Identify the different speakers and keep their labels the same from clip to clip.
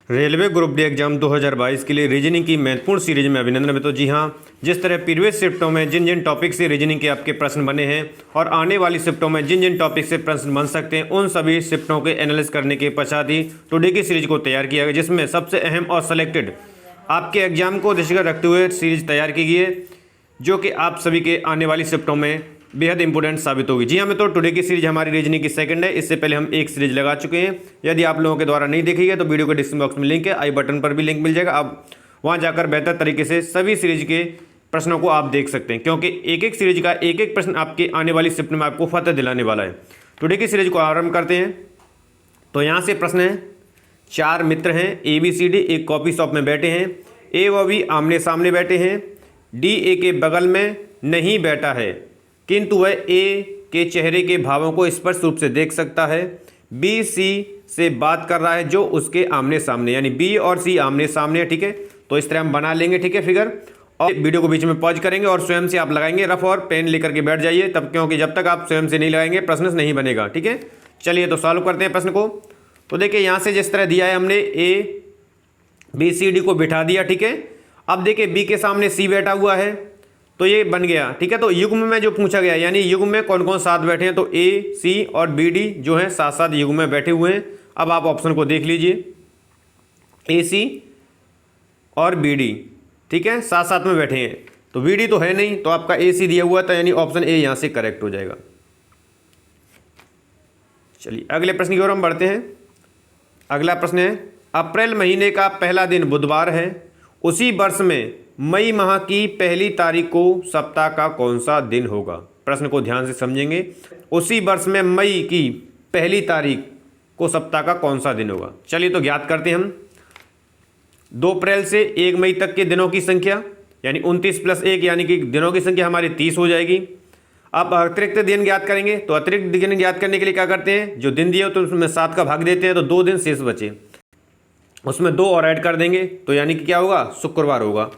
Speaker 1: Railway group D exam 2022 के लिए reasoning की महत्वपूर्ण सीरीज में अभिनंदन है। तो जी हाँ, जिस तरह प्रीवियस शिफ्टों में जिन जिन टॉपिक से रीजनिंग के आपके प्रश्न बने हैं और आने वाली शिफ्टों में जिन जिन टॉपिक से प्रश्न बन सकते हैं, उन सभी शिफ्टों के एनालिसिस करने के पश्चात ही टुडे की सीरीज को तैयार किया गया, जिसमें सबसे अहम और सेलेक्टेड आपके एग्जाम को दृष्टिगत रखते हुए सीरीज तैयार की गई है, जो कि आप सभी के आने वाली शिफ्टों में बेहद इंपॉर्टेंट साबित होगी। जी हाँ, मैं तो टुडे की सीरीज हमारी रीजनिंग की सेकंड है। इससे पहले हम एक सीरीज लगा चुके हैं। यदि आप लोगों के द्वारा नहीं देखी है तो वीडियो के डिस्क्रिप्शन बॉक्स में लिंक है, आई बटन पर भी लिंक मिल जाएगा। आप वहाँ जाकर बेहतर तरीके से सभी सीरीज के प्रश्नों को आप देख सकते हैं, क्योंकि एक एक सीरीज का एक एक प्रश्न आपके आने वाली शिफ्ट में आपको फतह दिलाने वाला है। टुडे की सीरीज को आरंभ करते हैं। तो यहाँ से प्रश्न है, चार मित्र हैं ABCD, एक कॉफी शॉप में बैठे हैं। A व B आमने सामने बैठे हैं। D A के बगल में नहीं बैठा है, किंतु वह A के चेहरे के भावों को स्पष्ट रूप से देख सकता है। B C से बात कर रहा है जो उसके आमने सामने, यानी B और C आमने सामने है। ठीक है, तो इस तरह हम बना लेंगे। ठीक है, फिगर, और वीडियो को बीच में पॉज करेंगे और स्वयं से आप लगाएंगे। रफ और पेन लेकर के बैठ जाइए तब, क्योंकि जब तक आप स्वयं से नहीं लगाएंगे प्रश्न नहीं बनेगा। ठीक है, चलिए तो सॉल्व करते हैं प्रश्न को। तो देखिए यहाँ से जिस तरह दिया है, हमने ABCD को बिठा दिया। ठीक है, अब देखिए B के सामने C बैठा हुआ है, तो ये बन गया। ठीक है, तो युग्म में जो पूछा गया, यानी युग्म में कौन कौन साथ बैठे हैं, तो A C और BD जो है साथ साथ युग्म में बैठे हुए हैं। अब आप ऑप्शन को देख लीजिए, AC और BD, ठीक है, साथ साथ में बैठे हैं। तो BD तो है नहीं, तो आपका AC दिया हुआ था, यानी ऑप्शन A यहाँ से करेक्ट हो जाएगा। चलिए अगले प्रश्न की ओर हम बढ़ते हैं। अगला प्रश्न है, अप्रैल महीने का पहला दिन बुधवार है। उसी वर्ष में मई माह की पहली तारीख को सप्ताह का कौन सा दिन होगा। प्रश्न को ध्यान से समझेंगे। उसी वर्ष में मई की पहली तारीख को सप्ताह का कौन सा दिन होगा। चलिए तो ज्ञात करते हैं हम। 2 अप्रैल से 1 मई तक के दिनों की संख्या, यानी 29 + 1, यानी कि दिनों की संख्या हमारी 30 हो जाएगी। अब अतिरिक्त दिन ज्ञात करेंगे। तो अतिरिक्त दिन ज्ञात करने के लिए क्या करते हैं, जो दिन दिए हो तो उसमें 7 का भाग देते हैं, तो 2 दिन शेष बचे, उसमें 2 और ऐड कर देंगे, तो यानी कि क्या होगा, शुक्रवार होगा।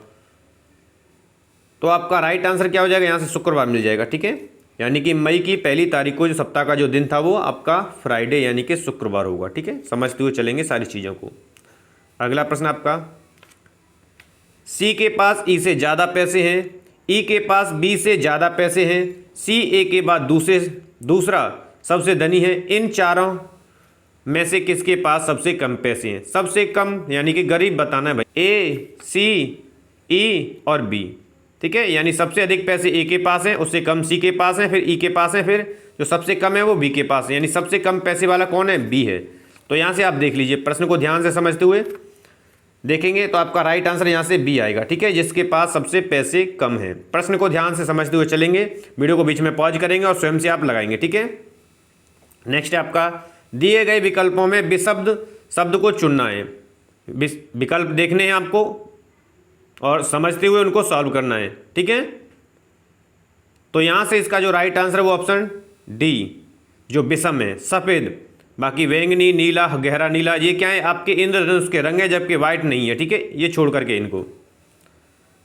Speaker 1: तो आपका राइट आंसर क्या हो जाएगा, यहाँ से शुक्रवार मिल जाएगा। ठीक है, यानी कि मई की पहली तारीख को जो सप्ताह का जो दिन था वो आपका फ्राइडे यानी कि शुक्रवार होगा। ठीक है, समझते हुए चलेंगे सारी चीज़ों को। अगला प्रश्न आपका, C के पास E से ज़्यादा पैसे हैं, E के पास B से ज़्यादा पैसे हैं, C A के बाद दूसरा सबसे धनी है। इन चारों में से किसके पास सबसे कम पैसे हैं। सबसे कम यानी कि गरीब बताना है भाई, A C E और B। ठीक है, यानी सबसे अधिक पैसे A के पास हैं, उससे कम C के पास हैं, फिर E के पास हैं, फिर जो सबसे कम है वो B के पास है, यानी सबसे कम पैसे वाला कौन है, B है। तो यहाँ से आप देख लीजिए, प्रश्न को ध्यान से समझते हुए देखेंगे तो आपका राइट आंसर यहाँ से B आएगा। ठीक है, जिसके पास सबसे पैसे कम हैं। प्रश्न को ध्यान से समझते हुए चलेंगे, वीडियो को बीच में पॉज करेंगे और स्वयं से आप लगाएंगे। ठीक है, नेक्स्ट है आपका, दिए गए विकल्पों में विशब्द शब्द को चुनना है। विकल्प देखने हैं आपको और समझते हुए उनको सॉल्व करना है। ठीक है, तो यहाँ से इसका जो राइट आंसर है वो ऑप्शन D, जो विषम है, सफ़ेद। बाकी बैंगनी, नीला, गहरा नीला, ये क्या है, आपके इंद्रधनुष के रंग है, जबकि वाइट नहीं है। ठीक है, ये छोड़ करके इनको।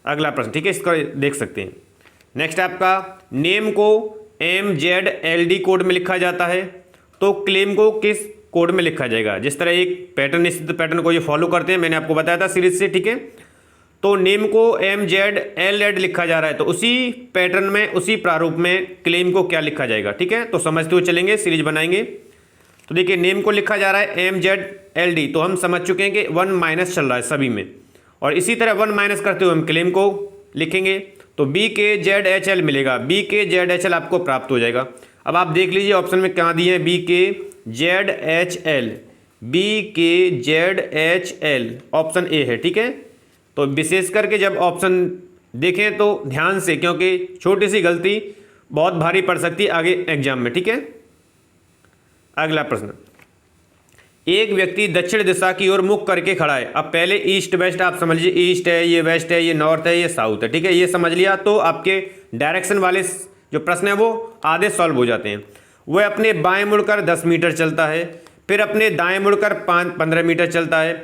Speaker 1: अगला प्रश्न, ठीक है, इसका देख सकते हैं। नेक्स्ट आपका, नेम को MZLD कोड में लिखा जाता है, तो क्लेम को किस कोड में लिखा जाएगा। जिस तरह एक पैटर्न, निश्चित पैटर्न को ये फॉलो करते हैं, मैंने आपको बताया था सीरीज से। ठीक है, तो नेम को MZLD लिखा जा रहा है, तो उसी पैटर्न में, उसी प्रारूप में क्लेम को क्या लिखा जाएगा। ठीक है, तो समझते हुए चलेंगे, सीरीज बनाएंगे। तो देखिए, नेम को लिखा जा रहा है MZLD, तो हम समझ चुके हैं कि 1 माइनस चल रहा है सभी में, और इसी तरह 1 माइनस करते हुए हम क्लेम को लिखेंगे, तो BKZHL मिलेगा। BKZHL आपको प्राप्त हो जाएगा। अब आप देख लीजिए ऑप्शन में क्या दिए हैं, BKZHL, BKZHL ऑप्शन A है। ठीक है, तो विशेष करके जब ऑप्शन देखें तो ध्यान से, क्योंकि छोटी सी गलती बहुत भारी पड़ सकती है आगे एग्जाम में। ठीक है, अगला प्रश्न, एक व्यक्ति दक्षिण दिशा की ओर मुख करके खड़ा है। अब पहले ईस्ट वेस्ट आप समझ लीजिए, ईस्ट है, ये वेस्ट है, ये नॉर्थ है, ये साउथ है। ठीक है, ये समझ लिया तो आपके डायरेक्शन वाले जो प्रश्न है वो आधे सॉल्व हो जाते हैं। वह अपने बाएं मुड़कर 10 मीटर चलता है, फिर अपने दाएं मुड़कर 15 मीटर चलता है,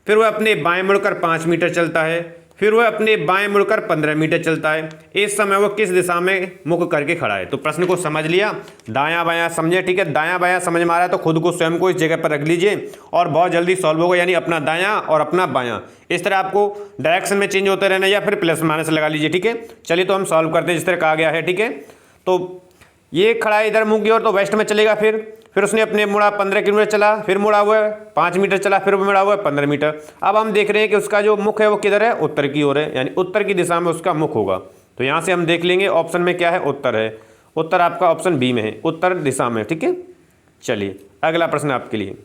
Speaker 1: फिर वह अपने बाएं मुड़कर 5 मीटर चलता है, फिर वह अपने बाएं मुड़कर 15 मीटर चलता है। इस समय वह किस दिशा में मुख करके खड़ा है? तो प्रश्न को समझ लिया, दायां बायां समझे, ठीक है। दायां बायां समझ में आ रहा है तो खुद को स्वयं को इस जगह पर रख लीजिए और बहुत जल्दी सॉल्व होगा, यानी अपना दायां और अपना बायां इस तरह आपको डायरेक्शन में चेंज होते रहना, या फिर प्लस माइनस लगा लीजिए, ठीक है। चलिए तो हम सॉल्व करते हैं जिस तरह कहा गया है, ठीक है। तो ये खड़ा है इधर मुंह की ओर, तो वेस्ट में चलेगा। फिर उसने अपने मुड़ा 15 किलोमीटर चला, फिर मुड़ा हुआ है 5 मीटर चला, फिर मुड़ा हुआ है 15 मीटर। अब हम देख रहे हैं कि उसका जो मुख है वो किधर है? उत्तर की ओर है, यानी उत्तर की दिशा में उसका मुख होगा। तो यहाँ से हम देख लेंगे ऑप्शन में क्या है, उत्तर है। उत्तर आपका ऑप्शन बी में है, उत्तर दिशा में, ठीक है। चलिए अगला प्रश्न आपके लिए।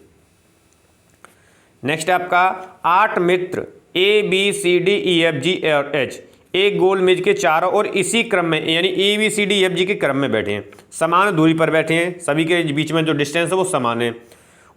Speaker 1: नेक्स्ट आपका 8 मित्र ABCDEFG और H एक गोल मेज के चारों ओर इसी क्रम में, यानी ABCDEFG के क्रम में बैठे हैं, समान दूरी पर बैठे हैं, सभी के बीच में जो डिस्टेंस है वो समान है।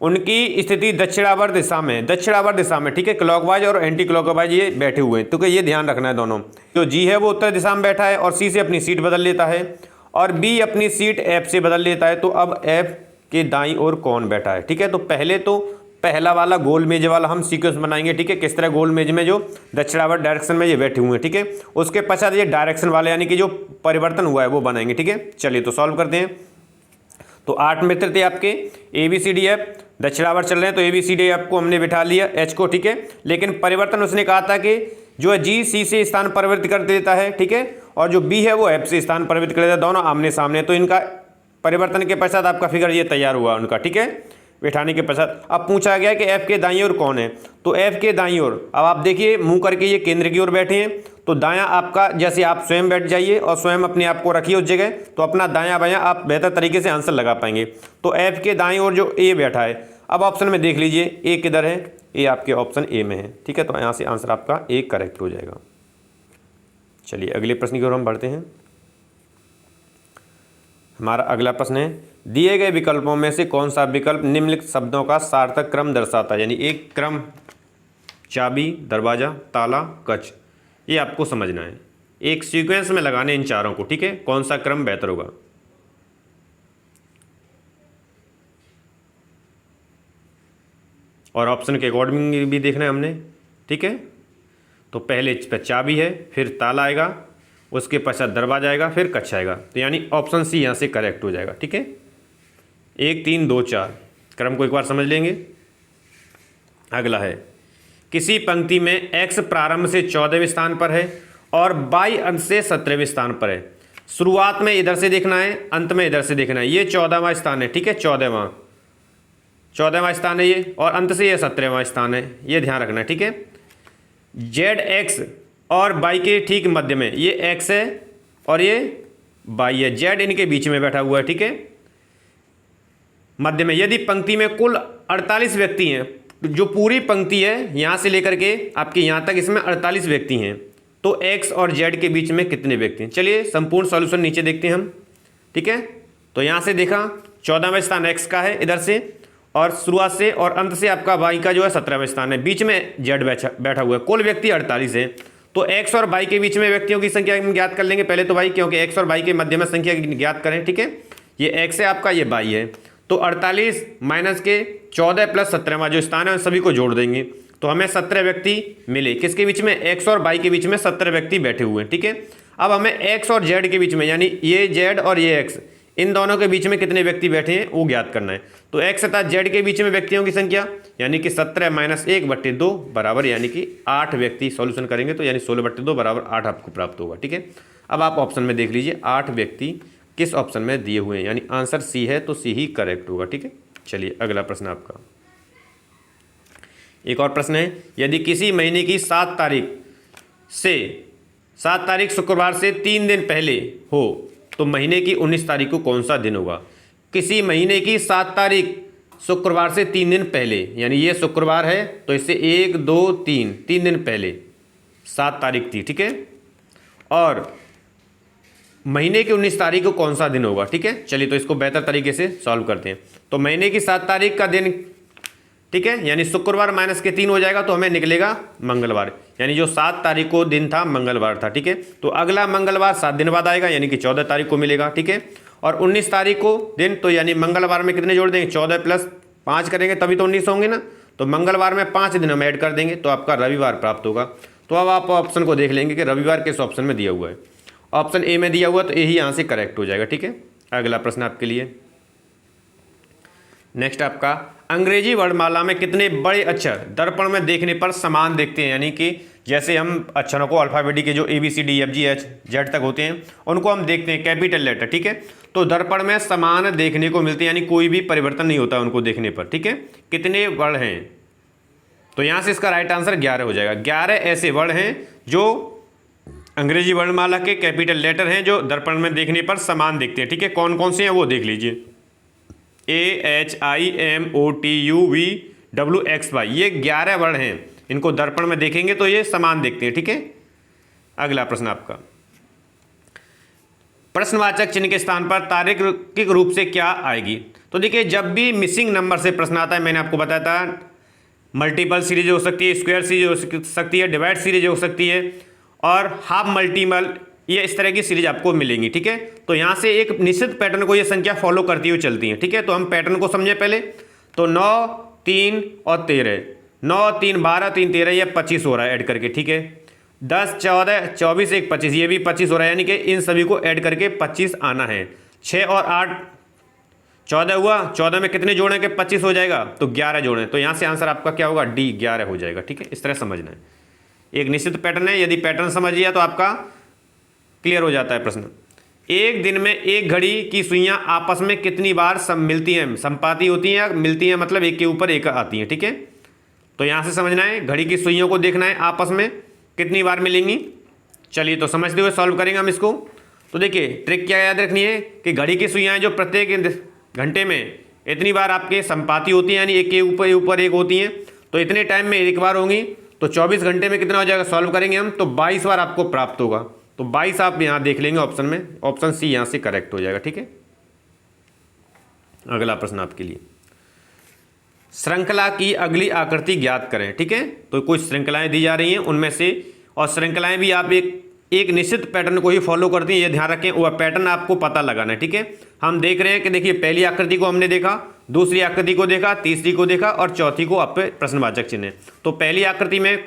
Speaker 1: उनकी स्थिति दक्षिणावर्त दिशा में, दक्षिणावर्त दिशा में, ठीक है। क्लॉकवाइज और एंटी क्लॉकवाइज ये बैठे हुए हैं, तो ये ध्यान रखना है दोनों। जो जी है वो उत्तर दिशा में बैठा है और सी से अपनी सीट बदल लेता है, और बी अपनी सीट एफ से बदल लेता है। तो अब एफ के दाईं ओर कौन बैठा है? ठीक है, तो पहले तो पहला वाला गोल मेज वाला हम सीक्वेंस बनाएंगे, ठीक है। किस तरह गोल मेज में जो दक्षिणावर्त डायरेक्शन में ये बैठे हुए हैं, ठीक है। उसके पश्चात ये डायरेक्शन वाले यानी कि जो परिवर्तन हुआ है वो बनाएंगे, ठीक है। चलिए तो सॉल्व करते हैं। तो 8 मित्र थे आपके ABCDF, दक्षिणावर्त चल रहे हैं तो ABCDF को हमने बिठा लिया, H को, ठीक है। लेकिन परिवर्तन उसने कहा था कि जो है G C से स्थान परिवर्तित कर देता है, ठीक है, और जो B है वो F से स्थान परिवर्तित कर देता है, दोनों आमने सामने। तो इनका परिवर्तन के पश्चात आपका फिगर ये तैयार हुआ उनका, ठीक है, बिठाने के पश्चात। अब पूछा गया कि F के दाईं ओर कौन है, तो F के दाईं ओर अब आप देखिए मुंह करके ये केंद्र की ओर बैठे हैं, तो दायां आपका जैसे आप स्वयं बैठ जाइए और स्वयं अपने आप को रखिए उस जगह, तो अपना दायां बायां आप बेहतर तरीके से आंसर लगा पाएंगे। तो F के दाईं ओर जो A बैठा है, अब ऑप्शन में देख लीजिए A किधर है, A आपके ऑप्शन A में है, ठीक है। तो यहाँ से आंसर आपका A करेक्ट हो जाएगा। चलिए अगले प्रश्न की ओर हम बढ़ते हैं। हमारा अगला प्रश्न है, दिए गए विकल्पों में से कौन सा विकल्प निम्नलिखित शब्दों का सार्थक क्रम दर्शाता है? यानी एक क्रम, चाबी, दरवाजा, ताला, कच, ये आपको समझना है। एक सीक्वेंस में लगाने इन चारों को, ठीक है। कौन सा क्रम बेहतर होगा? और ऑप्शन के अकॉर्डिंग भी देखना है हमने, ठीक है। तो पहले चाबी है, फिर ताला आएगा, उसके पश्चात दरवाजा आएगा, फिर कच्चा आएगा। तो यानी ऑप्शन सी यहाँ से करेक्ट हो जाएगा, ठीक है। 1 3 2 4 क्रम को एक बार समझ लेंगे। अगला है, किसी पंक्ति में x प्रारंभ से 14वें स्थान पर है और y अंत से 17वें स्थान पर है। शुरुआत में इधर से देखना है, अंत में इधर से देखना है। ये 14वां स्थान है, ठीक है, 14वां स्थान है ये, और अंत से ये 17वां स्थान है, ये ध्यान रखना है, ठीक है। ZX और y के ठीक मध्य में ये x है और ये y है, Z इनके बीच में बैठा हुआ है, ठीक है, मध्य में। यदि पंक्ति में कुल 48 व्यक्ति हैं, जो पूरी पंक्ति है यहाँ से लेकर के आपके यहाँ तक, इसमें 48 व्यक्ति हैं, तो x और z के बीच में कितने व्यक्ति हैं? चलिए संपूर्ण सॉल्यूशन नीचे देखते हैं हम, ठीक है। तो यहाँ से देखा 14वां स्थान x का है इधर से, और शुरुआत से और अंत से आपका y का जो है 17वां स्थान है, बीच में z बैठा हुआ है। कुल व्यक्ति 48 हैं, तो x और y के बीच में व्यक्तियों की संख्या हम ज्ञात कर लेंगे पहले तो भाई, क्योंकि x और y के मध्य में संख्या ज्ञात करें, ठीक है। ये x है आपका, ये y है, तो 48 माइनस के 14 प्लस 17वां जो स्थान है सभी को जोड़ देंगे, तो हमें 17 व्यक्ति मिले। किसके बीच में? x और y के बीच में 17 व्यक्ति बैठे हुए हैं, ठीक है। अब हमें x और z के बीच में, यानी ये z और ये x, इन दोनों के बीच में कितने व्यक्ति बैठे हैं वो ज्ञात करना है। तो x तथा z के बीच में व्यक्तियों की संख्या यानी कि 17 माइनस 1/2 बराबर यानी कि 8 व्यक्ति। सॉल्यूशन करेंगे तो यानी 16/2 बराबर 8 आपको प्राप्त होगा, ठीक है। अब आप ऑप्शन में देख लीजिए 8 व्यक्ति किस ऑप्शन में दिए हुए हैं, यानी आंसर सी है, तो सी ही करेक्ट होगा, ठीक है। चलिए अगला प्रश्न आपका, एक और प्रश्न है, यदि किसी महीने की 7 तारीख शुक्रवार से 3 दिन पहले हो तो महीने की 19 तारीख को कौन सा दिन होगा? किसी महीने की 7 तारीख शुक्रवार से 3 दिन पहले, यानी ये शुक्रवार है तो इससे 1 2 3 दिन पहले 7 तारीख थी, ठीक है। और महीने की 19 तारीख को कौन सा दिन होगा, ठीक है। चलिए तो इसको बेहतर तरीके से सॉल्व करते हैं। तो महीने की 7 तारीख का दिन, ठीक है, यानी शुक्रवार माइनस के 3 हो जाएगा तो हमें निकलेगा मंगलवार, यानी जो 7 तारीख को दिन था मंगलवार था, ठीक है। तो अगला मंगलवार 7 दिन बाद आएगा, यानी कि 14 तारीख को मिलेगा, ठीक है। और 19 तारीख को दिन, तो यानी मंगलवार में कितने जोड़ देंगे? 14 प्लस 5 करेंगे तभी तो 19 होंगे ना, तो मंगलवार में 5 दिन हम ऐड कर देंगे तो आपका रविवार प्राप्त होगा। तो अब आप ऑप्शन को देख लेंगे कि रविवार किस ऑप्शन में दिया हुआ है। ऑप्शन ए में दिया हुआ तो यही यहाँ से करेक्ट हो जाएगा। ठीक है, अगला प्रश्न आपके लिए। नेक्स्ट आपका, अंग्रेजी वर्णमाला में कितने बड़े अक्षर दर्पण में देखने पर समान दिखते हैं? यानी कि जैसे हम अक्षरों को अल्फ़ाबेटिक के जो ABCDEFGH तक होते हैं उनको हम देखते हैं कैपिटल लेटर। ठीक है, तो दर्पण में समान देखने को मिलते हैं, यानी कोई भी परिवर्तन नहीं होता उनको देखने पर। ठीक है, कितने वर्ण हैं? तो यहाँ से इसका राइट आंसर 11 हो जाएगा। 11 ऐसे वर्ण हैं जो अंग्रेजी वर्णमाला के कैपिटल लेटर हैं जो दर्पण में देखने पर समान दिखते हैं। ठीक है, कौन कौन से हैं वो देख लीजिए। AHIMOTUVWXY, ये 11 वर्ण हैं, इनको दर्पण में देखेंगे तो ये समान दिखते हैं। ठीक है, अगला प्रश्न आपका, प्रश्नवाचक चिन्ह के स्थान पर तार्किक रूप से क्या आएगी? तो देखिए, जब भी मिसिंग नंबर से प्रश्न आता है, मैंने आपको बताया था मल्टीपल सीरीज हो सकती है, स्क्वायर सीरीज हो सकती है, डिवाइड सीरीज हो सकती है और हाफ मल्टीपल, ये इस तरह की सीरीज आपको मिलेंगी। ठीक है, तो यहाँ से एक निश्चित पैटर्न को ये संख्या फॉलो करती हुई चलती है। ठीक है, तो हम पैटर्न को समझे पहले। तो 9, 3 और 13, 9, 3, 12, 3, 13, ये 25 हो रहा है ऐड करके। ठीक है, 10, 14, 24, 1, 25, ये भी 25 हो रहा है, यानी कि इन सभी को ऐड करके 25 आना है। 6 और 8 14 हुआ, 14 में कितने जोड़ें कि 25 हो जाएगा? तो 11 जोड़ें। तो यहाँ से आंसर आपका क्या होगा? D, 11 हो जाएगा। ठीक है, इस तरह समझना है, एक निश्चित पैटर्न है, यदि पैटर्न समझ लिया तो आपका क्लियर हो जाता है प्रश्न। एक दिन में एक घड़ी की सुइयां आपस में कितनी बार मिलती हैं, संपाती होती हैं या मिलती हैं, मतलब एक के ऊपर एक आती हैं। ठीक है, तो यहाँ से समझना है, घड़ी की सुइयों को देखना है आपस में कितनी बार मिलेंगी। चलिए, तो समझते हुए सॉल्व करेंगे हम इसको। तो देखिए, ट्रिक क्या याद रखनी है कि घड़ी की सुइयां जो प्रत्येक घंटे में इतनी बार आपके संपाती होती हैं, यानी एक के ऊपर एक होती हैं, तो इतने टाइम में एक बार होंगी, तो 24 घंटे में कितना हो जाएगा? सॉल्व करेंगे हम तो 22 बार आपको प्राप्त होगा। तो 22 आप यहाँ देख लेंगे ऑप्शन में, ऑप्शन सी यहाँ से करेक्ट हो जाएगा। ठीक है, अगला प्रश्न आपके लिए, श्रृंखला की अगली आकृति ज्ञात करें। ठीक है, तो कुछ श्रृंखलाएं दी जा रही हैं उनमें से, और श्रृंखलाएं भी आप एक निश्चित पैटर्न को ही फॉलो करती हैं, ये ध्यान रखें, वह पैटर्न आपको पता लगाना है। ठीक है, हम देख रहे हैं कि देखिए, पहली आकृति को हमने देखा, दूसरी आकृति को देखा, तीसरी को देखा और चौथी को आप पे प्रश्नवाचक चिन्ह है। तो पहली आकृति में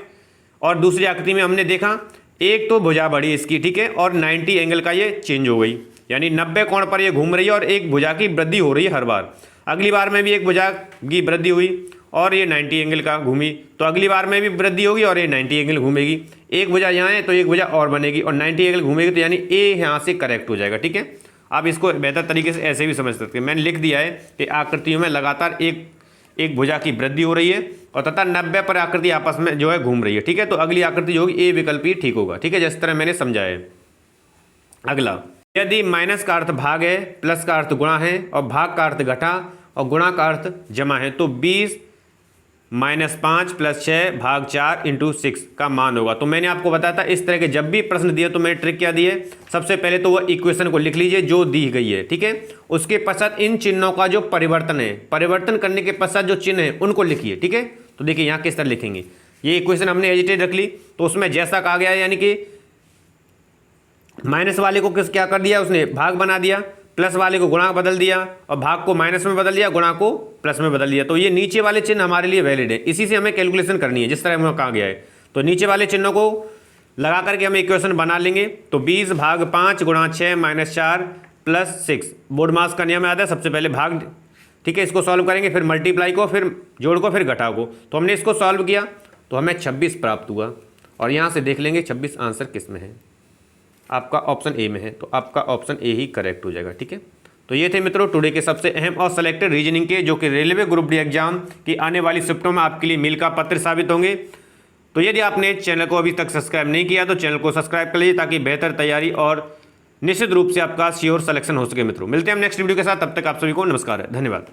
Speaker 1: और दूसरी आकृति में हमने देखा, एक तो भुजा बढ़ी इसकी। ठीक है, और 90 एंगल का ये चेंज हो गई, यानी 90 कोण पर ये घूम रही है और एक भुजा की वृद्धि हो रही है हर बार। अगली बार में भी एक भुजा की वृद्धि हुई और ये 90 एंगल का घूमी, तो अगली बार में भी वृद्धि होगी और ये 90 एंगल घूमेगी। एक भुजा यहाँ है तो एक भुजा और बनेगी और 90 एंगल घूमेगी, तो यानी ए यहाँ से करेक्ट हो जाएगा। ठीक है, आप इसको बेहतर तरीके से ऐसे भी समझ सकते हैं। मैंने लिख दिया है कि आकृतियों में लगातार एक भुजा की वृद्धि हो रही है और तथा 90 पर आकृति आपस में जो है घूम रही है। ठीक है, तो अगली आकृति जो होगी ए विकल्प ही ठीक होगा। ठीक है, जिस तरह मैंने समझाया है। अगला, यदि माइनस का अर्थ भाग है, प्लस का अर्थ गुणा है और भाग का अर्थ घटा और गुणा का अर्थ जमा है, तो 20 -5 + 6 भाग 4 × 6 का मान होगा। तो मैंने आपको बताया था, इस तरह के जब भी प्रश्न दिए तो मैंने ट्रिक क्या दी है, सबसे पहले तो वह इक्वेशन को लिख लीजिए जो दी गई है। ठीक है, उसके पश्चात इन चिन्हों का जो परिवर्तन है, परिवर्तन करने के पश्चात जो चिन्ह है उनको लिखिए। ठीक है, तो देखिए यहाँ किस तरह लिखेंगे, ये इक्वेशन हमने एजिटेड रख ली, तो उसमें जैसा कहा गया है, यानी कि माइनस वाले को क्या कर दिया उसने, भाग बना दिया, प्लस वाले को गुणा बदल दिया और भाग को माइनस में बदल दिया, गुणा को प्लस में बदल दिया। तो ये नीचे वाले चिन्ह हमारे लिए वैलिड है, इसी से हमें कैलकुलेशन करनी है जिस तरह हमें कहा गया है। तो नीचे वाले चिन्हों को लगा करके हम इक्वेशन बना लेंगे। तो 20 भाग 5 गुणा 6 - 4 + 6, बोर्ड मास का नियम याद है, सबसे पहले भाग। ठीक है, इसको सॉल्व करेंगे, फिर मल्टीप्लाई को, फिर जोड़ को, फिर घटाव को। तो हमने इसको सॉल्व किया तो हमें 26 प्राप्त हुआ और यहाँ से देख लेंगे 26 आंसर किस में है, आपका ऑप्शन ए में है, तो आपका ऑप्शन ए ही करेक्ट हो जाएगा। ठीक है, तो ये थे मित्रों टुडे के सबसे अहम और सेलेक्टेड रीजनिंग के, जो कि रेलवे ग्रुप डी एग्जाम की आने वाली शिफ्टों में आपके लिए मील का पत्र साबित होंगे। तो यदि आपने चैनल को अभी तक सब्सक्राइब नहीं किया तो चैनल को सब्सक्राइब कर लीजिए, ताकि बेहतर तैयारी और निश्चित रूप से आपका श्योर सिलेक्शन हो सके। मित्रों, मिलते हैं हम नेक्स्ट वीडियो के साथ, तब तक आप सभी को नमस्कार है, धन्यवाद।